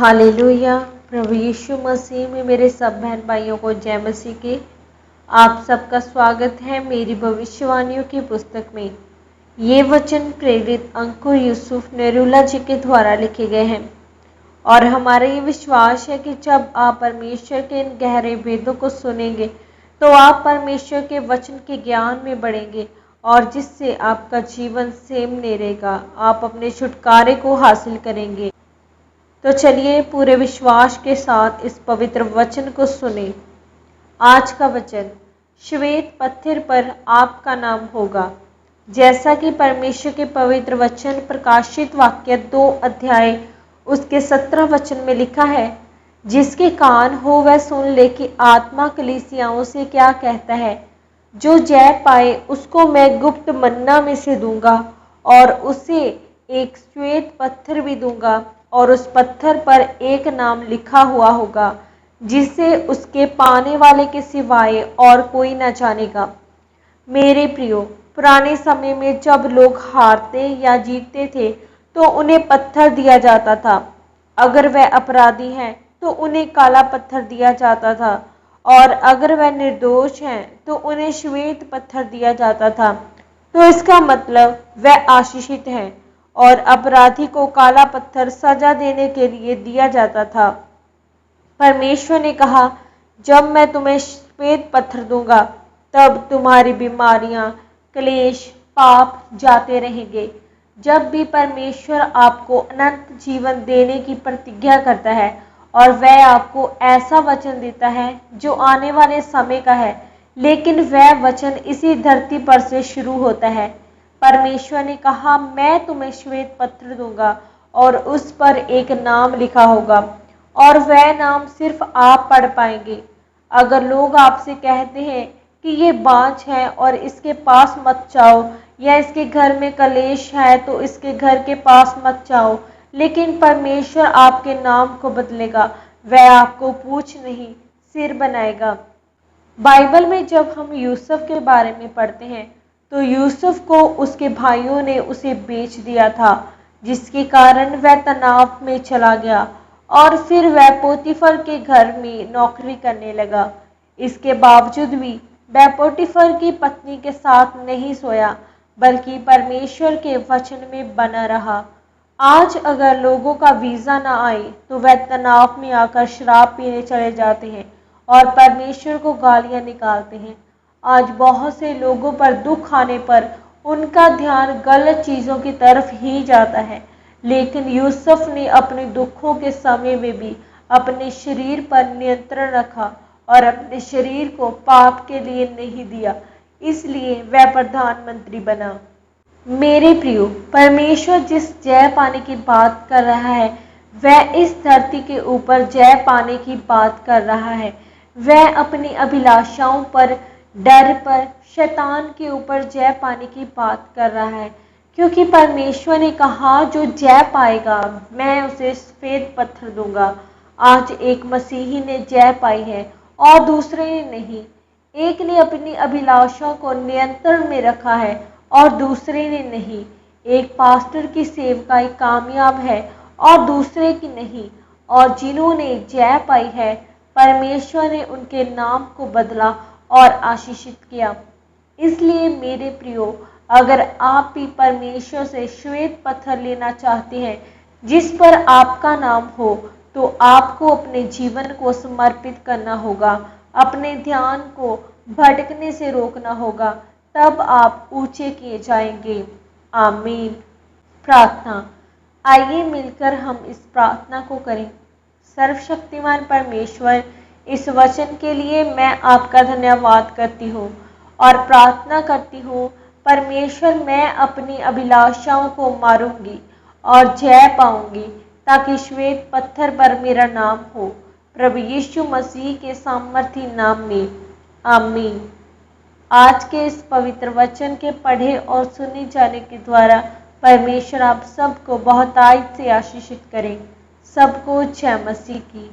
Hallelujah. प्रभु यीशु मसीह में मेरे सब बहन भाइयों को जय मसीह की। आप सबका स्वागत है मेरी भविष्यवाणियों की पुस्तक में। ये वचन प्रेरित अंकुर यूसुफ नेरुला जी के द्वारा लिखे गए हैं और हमारा ये विश्वास है कि जब आप परमेश्वर के इन गहरे भेदों को सुनेंगे तो आप परमेश्वर के वचन के ज्ञान में बढ़ेंगे और जिससे आपका जीवन सेमने रहेगा, आप अपने छुटकारे को हासिल करेंगे। तो चलिए पूरे विश्वास के साथ इस पवित्र वचन को सुने। आज का वचन, श्वेत पत्थर पर आपका नाम होगा। जैसा कि परमेश्वर के पवित्र वचन प्रकाशित वाक्य 2 अध्याय उसके 17 वचन में लिखा है, जिसके कान हो वह सुन ले कि आत्मा कलीसियाओं से क्या कहता है। जो जय पाए उसको मैं गुप्त मन्ना में से दूंगा और उसे एक श्वेत पत्थर भी दूंगा और उस पत्थर पर एक नाम लिखा हुआ होगा जिसे उसके पाने वाले के सिवाय और कोई न जानेगा। मेरे प्रियो, पुराने समय में जब लोग हारते या जीतते थे तो उन्हें पत्थर दिया जाता था। अगर वह अपराधी हैं तो उन्हें काला पत्थर दिया जाता था और अगर वह निर्दोष हैं तो उन्हें श्वेत पत्थर दिया जाता था। तो इसका मतलब वह आशीषित हैं और अपराधी को काला पत्थर सजा देने के लिए दिया जाता था। परमेश्वर ने कहा, जब मैं तुम्हें श्वेत पत्थर दूंगा तब तुम्हारी बीमारियां, क्लेश, पाप जाते रहेंगे। जब भी परमेश्वर आपको अनंत जीवन देने की प्रतिज्ञा करता है और वह आपको ऐसा वचन देता है जो आने वाले समय का है, लेकिन वह वचन इसी धरती पर से शुरू होता है। परमेश्वर ने कहा, मैं तुम्हें श्वेत पत्थर दूंगा और उस पर एक नाम लिखा होगा और वह नाम सिर्फ आप पढ़ पाएंगे। अगर लोग आपसे कहते हैं कि ये बाँझ है और इसके पास मत जाओ, या इसके घर में कलेश है तो इसके घर के पास मत जाओ, लेकिन परमेश्वर आपके नाम को बदलेगा। वह आपको पूंछ नहीं सिर बनाएगा। बाइबल में जब हम यूसुफ के बारे में पढ़ते हैं तो यूसुफ को उसके भाइयों ने उसे बेच दिया था, जिसके कारण वह तनाव में चला गया और फिर वह पोतीफर के घर में नौकरी करने लगा। इसके बावजूद भी वह पोतीफर की पत्नी के साथ नहीं सोया, बल्कि परमेश्वर के वचन में बना रहा। आज अगर लोगों का वीज़ा ना आए तो वह तनाव में आकर शराब पीने चले जाते हैं और परमेश्वर को गालियां निकालते हैं। आज बहुत से लोगों पर दुख आने पर उनका ध्यान गलत चीज़ों की तरफ ही जाता है, लेकिन यूसुफ ने अपने दुखों के समय में भी अपने शरीर पर नियंत्रण रखा और अपने शरीर को पाप के लिए नहीं दिया, इसलिए वह प्रधानमंत्री बना। मेरे प्रियो, परमेश्वर जिस जय पाने की बात कर रहा है वह इस धरती के ऊपर जय पाने की बात कर रहा है। वह अपनी अभिलाषाओं पर, डर पर, शैतान के ऊपर जय पाने की बात कर रहा है, क्योंकि परमेश्वर ने कहा, जो जय पाएगा मैं उसे श्वेत पत्थर दूंगा। आज एक मसीही ने जय पाई है और दूसरे ने नहीं। एक ने अपनी अभिलाषाओं को नियंत्रण में रखा है और दूसरे ने नहीं। एक पास्टर की सेवकाई कामयाब है और दूसरे की नहीं। और जिन्होंने जय पाई है, परमेश्वर ने उनके नाम को बदला और आशीषित किया। इसलिए मेरे प्रियो, अगर आप भी परमेश्वर से श्वेत पत्थर लेना चाहते हैं जिस पर आपका नाम हो, तो आपको अपने जीवन को समर्पित करना होगा, अपने ध्यान को भटकने से रोकना होगा, तब आप ऊंचे किए जाएंगे। आमीन। प्रार्थना। आइए मिलकर हम इस प्रार्थना को करें। सर्वशक्तिमान परमेश्वर, इस वचन के लिए मैं आपका धन्यवाद करती हूँ और प्रार्थना करती हूँ, परमेश्वर, मैं अपनी अभिलाषाओं को मारूंगी और जय पाऊंगी, ताकि श्वेत पत्थर पर मेरा नाम हो। प्रभु यीशु मसीह के सामर्थी नाम में, आमीन। आज के इस पवित्र वचन के पढ़े और सुने जाने के द्वारा परमेश्वर आप सबको बहुतायत से आशीषित करें। सबको जय मसीह की।